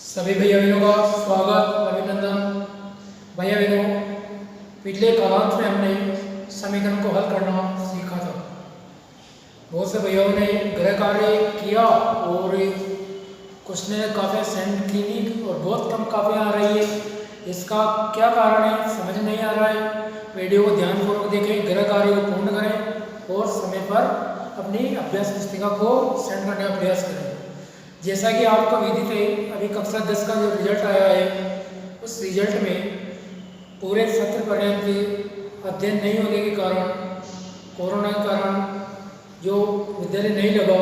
सभी भैया बहनों का स्वागत अभिनंदन। भैया बहनों, पिछले क्लास में हमने समीकरण को हल करना सीखा था। बहुत से भैयाओं ने गृह कार्य किया और कुछ ने काफ़ी सेंड की नहीं और बहुत कम काफ़ी आ रही है। इसका क्या कारण है समझ नहीं आ रहा है। वीडियो को ध्यानपूर्वक देखें, गृह कार्य को पूर्ण करें और समय पर अपनी अभ्यास पुस्तिका को सेंड करने का प्रयास करें। जैसा कि आपको विदित है, अभी कक्षा 10 का जो रिजल्ट आया है उस रिजल्ट में पूरे सत्र पर्यंत अध्ययन नहीं होने के कारण, कोरोना के कारण जो विद्यालय नहीं लगा,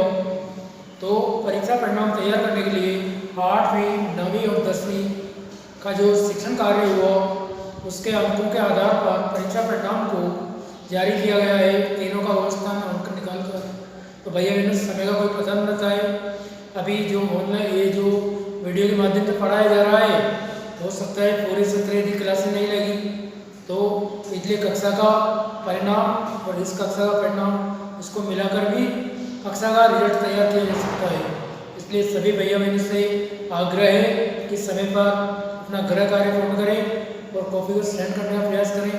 तो परीक्षा परिणाम तैयार करने के लिए 8वीं, 9वीं और 10वीं का जो शिक्षण कार्य हुआ उसके अंकों के आधार पर परीक्षा परिणाम को जारी किया गया है। तीनों का अवस्थान अंक निकाल कर। तो भैया बहनों, समय का कोई पता नहीं रहता है। अभी जो ऑनलाइन ये जो वीडियो के माध्यम से पढ़ाया जा रहा है, हो सकता है पूरे सत्र यदि क्लासें नहीं लगी तो पिछले कक्षा का परिणाम और इस कक्षा का परिणाम इसको मिलाकर भी कक्षा का रिजल्ट तैयार किया जा सकता है। इसलिए सभी भैया बहनों से आग्रह है कि समय पर अपना गृह कार्य पूर्ण करें और कॉपी को सेंड करने का प्रयास करें।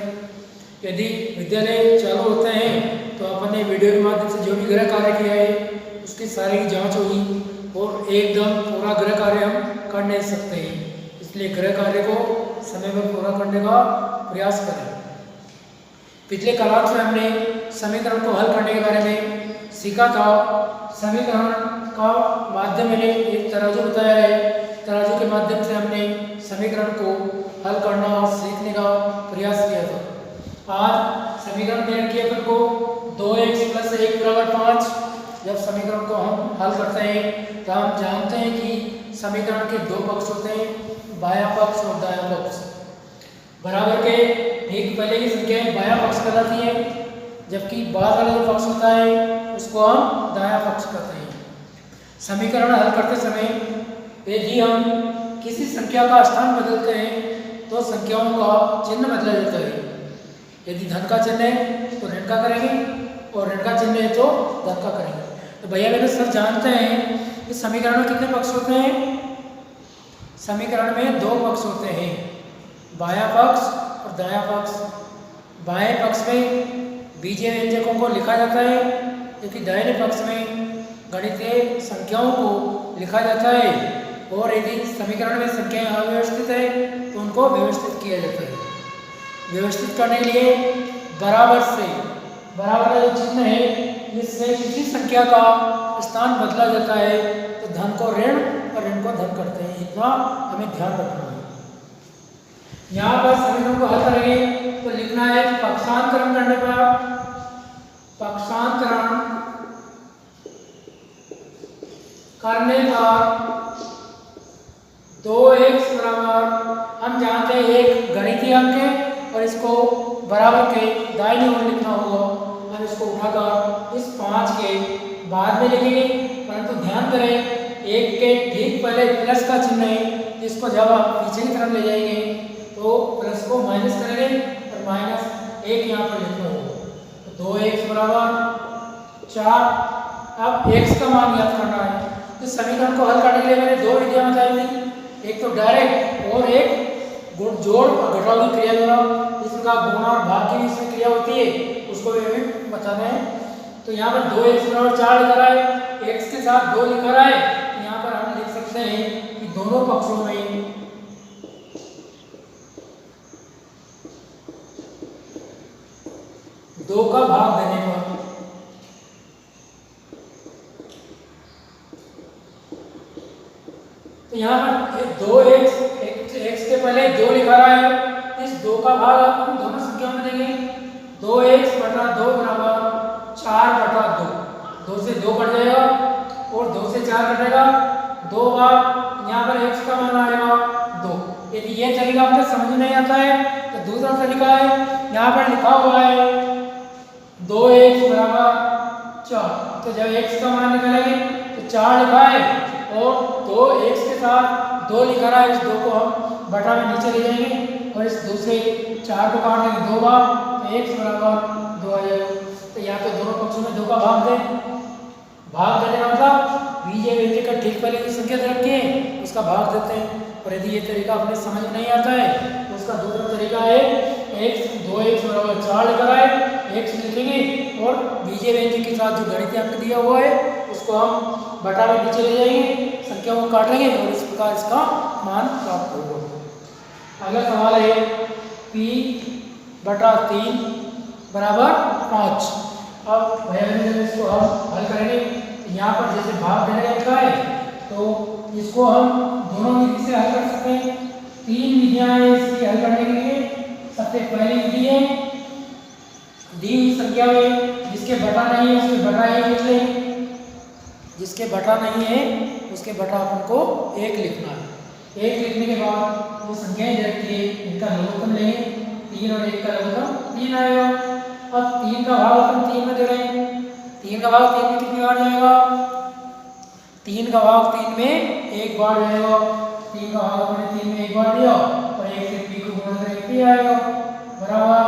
यदि विद्यालय चालू होते हैं तो अपने वीडियो के माध्यम से जो भी गृह कार्य किया है उसकी सारी की जाँच होगी और एकदम पूरा गृह कार्य हम कर नहीं सकते हैं। इसलिए गृह कार्य को समय पर पूरा करने का प्रयास करें। पिछले क्लास में हमने समीकरण को हल करने के बारे में सीखा था। समीकरण का माध्यम मैंने एक तराजू बताया है। तराजू के माध्यम से हमने समीकरण को हल करना और सीखने का प्रयास किया था। आज समीकरण दे रखी है को 2x + 1 = 5। जब समीकरण को हम हल करते हैं तो हम जानते हैं कि समीकरण के दो पक्ष होते हैं, बायां पक्ष और दायां पक्ष। बराबर के ठीक पहले की संख्याएं बायां पक्ष कहलाती है, जबकि बाद वाला जो पक्ष होता है उसको हम दायां पक्ष कहते हैं। समीकरण हल करते समय यदि हम किसी संख्या का स्थान बदलते हैं तो संख्याओं का चिन्ह बदला जाता है। यदि धन का चिन्ह है तो ऋण का करेंगे और ऋण का चिन्ह है तो धन का करेंगे। तो भैया बहनों सब जानते हैं कि समीकरण में कितने पक्ष होते हैं। समीकरण में दो पक्ष होते हैं, बायां पक्ष और दायां पक्ष। बाएं पक्ष में बीजीय व्यंजकों को लिखा जाता है, जबकि दाहिने पक्ष में गणितीय संख्याओं को लिखा जाता है। और यदि समीकरण में संख्याएं अव्यवस्थित है तो उनको व्यवस्थित किया जाता है। व्यवस्थित करने के लिए बराबर का जो चिन्ह है इससे किसी संख्या का स्थान बदला जाता है तो धन को ऋण और ऋण को धन करते हैं। इतना हमें ध्यान रखना है। यहाँ पर समीकरण को हल करेंगे तो लिखना है पक्षांतरण करने पर 2x = हम जानते हैं एक गणितीय अंक है और इसको बराबर के दाहिनी ओर लिखना होगा। हम इसको उठाकर इस 5 के बाद में लिखेंगे, परंतु ध्यान करें एक के ठीक पहले प्लस का चिन्ह है, इसको जब आप पीछे की तरफ ले जाएंगे तो प्लस को माइनस करेंगे और -1 यहाँ पर लिखना होगा। तो 2x = 4। अब x का मान याद करना है। इस समीकरण को हल करने के लिए मैंने दो विधियां बताई थी, एक तो डायरेक्ट और एक जोड़ और घटाव की क्रिया द्वारा। इस प्रकार गुणा और भाग की इसमें क्रिया होती है, उसको भी हमें बताना है। तो यहाँ पर 2x = 4 लिखा है, x के साथ 2 लिखा है। यहाँ पर हम लिख सकते हैं कि दोनों पक्षों में दो का भाग देने पर तो यहाँ पर 2x के पहले 2 लिखा रहा है, इस 2 का भाग हम दोनों संख्याओं में देंगे। 2x / 2 = 4/2। 2 से 2 कट जाएगा और 2 से 4 कटेगा, 2 बार यहाँ पर x का मान आएगा 2। यदि ये तरीका आपको समझ नहीं आता है तो दूसरा तरीका है, यहाँ पर लिखा हुआ है 2x = 4। तो जब x का मान निकालेंगे तो 4 लिखा है और 2x के साथ 2 लिखा रहा है, इस 2 को हम बटा में नीचे ले जाएंगे और इस 2 से 4 को काट देंगे 2 बार, तो x = 2 आ जाएगा। तो यहाँ तो दोनों पक्षों में 2 का भाग दें। भाग देने का मतलब बीजीय व्यंजक का ठीक पहले की संख्या रखिए, उसका इसका भाग देते हैं। और यदि ये तरीका अपने समझ में नहीं आता है तो उसका दूसरा तरीका है x 2x बराबर 4 लेकर आए, x लिखेंगे और बीजे व्यंजक के साथ जो गणितीय अंक दिया हुआ है उसको हम बटा में नीचे ले जाएंगे, संख्याओं को काटेंगे और इस प्रकार इसका मान प्राप्त होगा। अगला सवाल है p बटा 3 बराबर 5। अब भैया इसको हम हल करेंगे। यहाँ पर जैसे भाग देने का लिखा है तो इसको हम दोनों विधि से हल कर सकते हैं। 3 विधियां हैं इसकी हल करने के लिए। सबसे पहली विधि है दी हुई संख्या में जिसके बटा नहीं है उसके बटा 1 लिख लें, जिसके बटा नहीं है उसके बटा अपन को 1 लिखना है। 1 लिखने के बाद वो संख्याएं दे रखी है इनका लघुत्तम लेंगे, 3 और 1 का लघुत्तम 3 आएगा। अब 3 का भाग अपन 3 में दे रहे हैं, 3 का भाग 3 में कितनी बार जाएगा? 3 का भाग 3 में 1 बार जाएगा। 3 का भाग अपने 3 में 1 बार दिया और 1 से p को गुणा करें p आएगा बराबर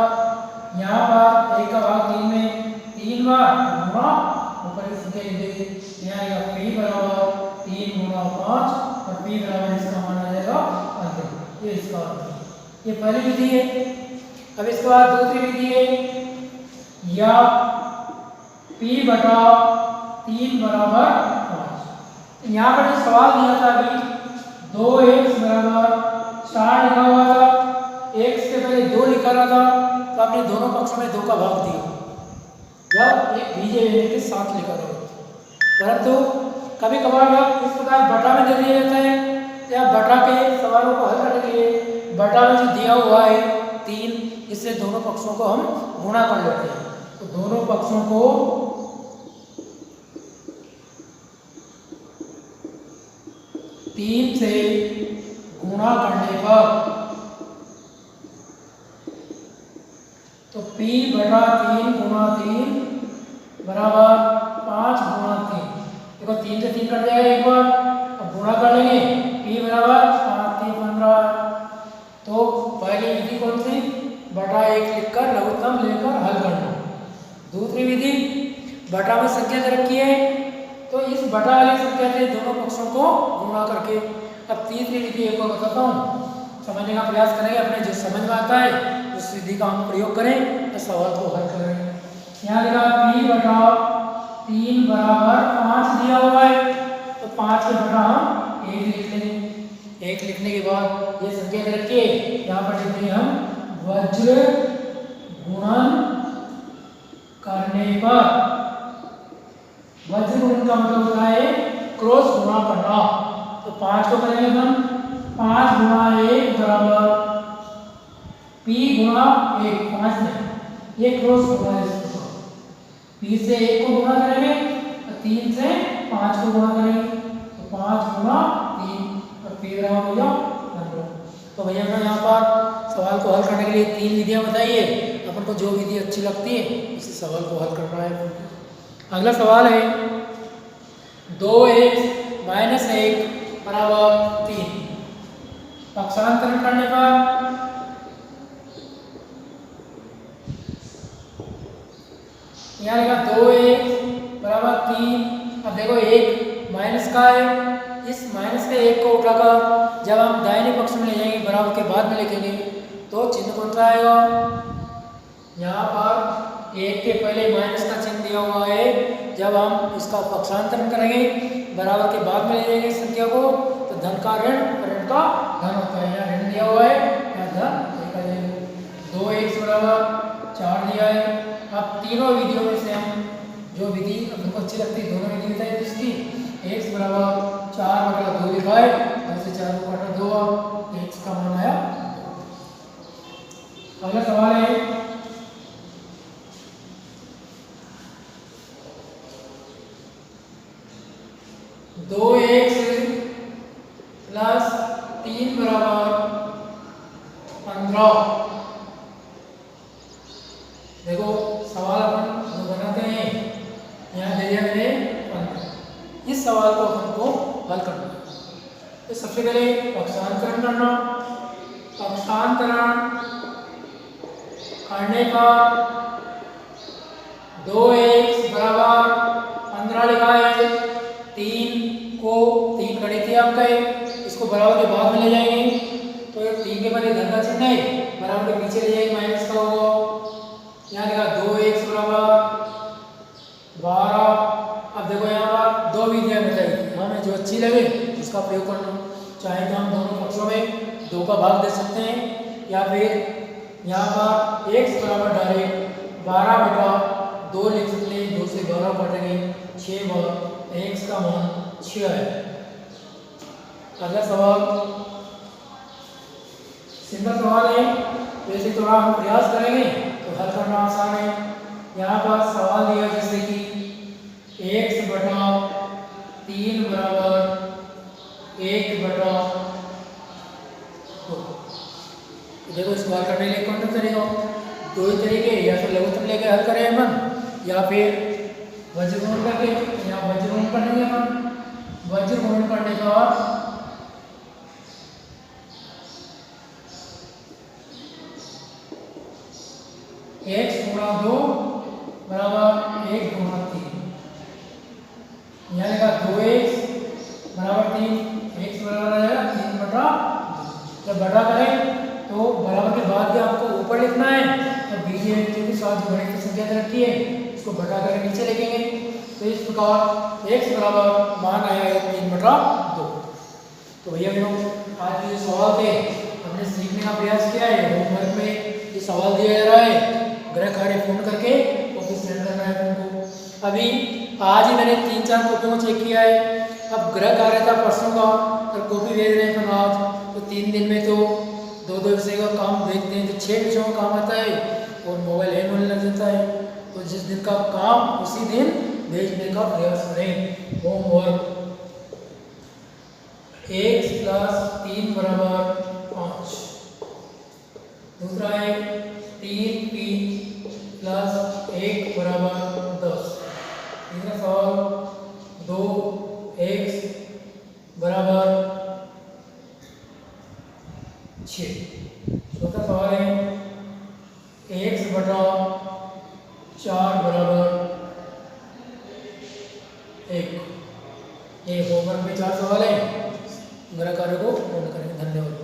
यहाँ पर 1 का भाग 3 में 3 बार गुणा ऊपर की संख्या लिख देंगे, यहाँ आएगा p बराबर 3 गुणा 5 और p बराबर इसका मान आ जाएगा अंतर। ये इसका अंतर, ये पहली विधि है। अब इसके बाद दूसरी विधि है या p बटा 3 बराबर 5। यहाँ पर जो सवाल दिया था अभी 2x बराबर 4 लिखा हुआ था, x के पहले 2 लिखा रहा था तो आपने दोनों पक्षों में 2 का भाग दिया जब एक बीजे व्यंजक के साथ लिखा रहा था। परंतु कभी कभार जब इस प्रकार बटा में दे दिया जाता है तो आप बटा के सवालों को हल करने के लिए बटा में जो दिया हुआ है 3, इससे दोनों पक्षों को हम गुणा कर लेते हैं। तो दोनों पक्षों को 3 से गुणा करने पर तो p बटा 3 गुणा 3 बराबर 5 गुणा 3। देखो 3 से 3 कट जाएगा एक बार, अब गुणा कर लेंगे p बराबर 5 3 15। तो पहली विधि कौन सी? बटा 1 लिखकर लघुत्तम लेकर हल करना। दूसरी विधि बटा में संख्या दे रखी है तो इस बटा वाली संख्या से दोनों पक्षों को गुणा करके। अब तीसरी विधि एक और बताता हूँ, समझने का प्रयास करेंगे, अपने जो समझ में आता है उस विधि का हम प्रयोग करें तो सवाल को हल करेंगे। यहाँ लिखा p बटा 3 बराबर 5 दिया हुआ है तो 5 के बटा हम 1 लिख लेंगे। 1 लिखने के बाद ये संख्या दे रखी है, यहाँ पर लिखते हैं हम वज्र गुणन करने पर। वज्र गुणन का मतलब होता है क्रॉस गुणा करना। तो 5 को करेंगे हम 5 गुणा 1 बराबर p गुणा 1, 5 में ये क्रॉस गुणा है, p से 1 को गुणा करेंगे तो 3 से 5 को गुणा करेंगे तो 5 गुणा 3 और p बराबर हो जाओ 15। तो भैया हमने यहाँ पर सवाल को हल करने के लिए 3 विधियाँ बताई है, अपन को जो विधि अच्छी लगती है उसी सवाल को हल करना है। अगला सवाल है 2x माइनस 1 बराबर 3। पक्षांतरण करने पर यहाँ लिखा 2x बराबर 3। अब देखो 1 माइनस का है, इस माइनस के 1 को उठाकर जब हम दाहिने पक्ष में ले जाएंगे बराबर के बाद में लिखेंगे तो चिन्ह कौन सा आएगा? यहाँ पर 1 के पहले माइनस का चिन्ह दिया हुआ है, जब हम इसका पक्षांतरण करेंगे बराबर के बाद में ले जाएंगे संख्या को तो धन का ऋण और ऋण का धन होता है। यहाँ ऋण दिया हुआ है, यहाँ धन 2x बराबर 4 दिया है। अब तीनों विधियों में से हम जो विधि हमको अच्छी लगती है दोनों विधि बताइए। इसकी x बराबर 4 बटा 2 लिखा है, 2 से 4 को काटा 2, x का मान आया। अगला सवाल है 2x प्लस 3 बराबर 15। देखो सवाल अपन जो बनाते हैं यहाँ दे दिया मैंने 15। इस सवाल को अपन को हल करना है तो सबसे पहले पक्षांतरण करना। पक्षांतरण करने पर 2x बराबर 15 लिखा है, 3 को 3 गणितीय अंक है, इसको इसको बराबर के बाद में ले जाएंगे तो ये 3 के बाद ये धन का चिन्ह है, बराबर के पीछे ले जाएंगे माइनस का होगा। यहाँ लिखा 2x बराबर 12। अब देखो यहाँ पर 2 विधियाँ बताई, हमें जो अच्छी लगे उसका प्रयोग करना। चाहे तो हम दोनों पक्षों में 2 का भाग दे सकते हैं, या फिर यहाँ पर x बराबर डायरेक्ट 12/2 लिख सकते हैं। 2 से 12 कटेंगे 6 बार, x का मान 6 है। अगला सवाल सिंपल सवाल है, वैसे थोड़ा हम प्रयास करेंगे तो हल करना आसान है। यहाँ पर सवाल दिया जैसे कि x/3 बराबर 1/2। देखो इस बार करने के लिए कौन सा तरीका, 2 ही तरीके, या तो लघुत्तम लेके हल करें अपन, या फिर वज्रगुणन करके, या वज्रगुणन करेंगे अपन। वज्रगुणन करने का x गुणा 2 बराबर 1 गुणा 3। यहाँ लिखा 2x बराबर 3, x बराबर आ जाएगा 3/2। जब बटा करें तो बराबर के बाद भी आपको ऊपर लिखना है, तो बीजे के साथ जो गणित की संख्या रखी है इसको बटा कर नीचे लिखेंगे। तो इस प्रकार x बराबर मान आया है 3/2। तो भैया बहनों आज के जो सवाल थे हमने सीखने का प्रयास किया है। होमवर्क में ये सवाल दिया जा रहा है, गृह कार्य पूर्ण करके कॉपी सेंड करना है तुमको। अभी आज ही मैंने 3-4 कॉपियों को चेक किया है। अब गृह कार्य था परसों का और कॉपी भेज रहे हैं आज, तो 3 दिन में तो 2-2 विषय का काम देखते हैं तो 6 विषयों का काम आता है और मोबाइल हैंग होने लग जाता है। तो जिस दिन का काम उसी दिन भेजने का प्रयास करें। होमवर्क x + 3 बराबर 5। दूसरा है 3p + 1 बराबर 10। तीसरा सवाल 2x बराबर 6। चौथा सवाल है x/4 बराबर 1। ये होमवर्क में 4 सवाल है, गृह कार्य को पूर्ण करें। धन्यवाद।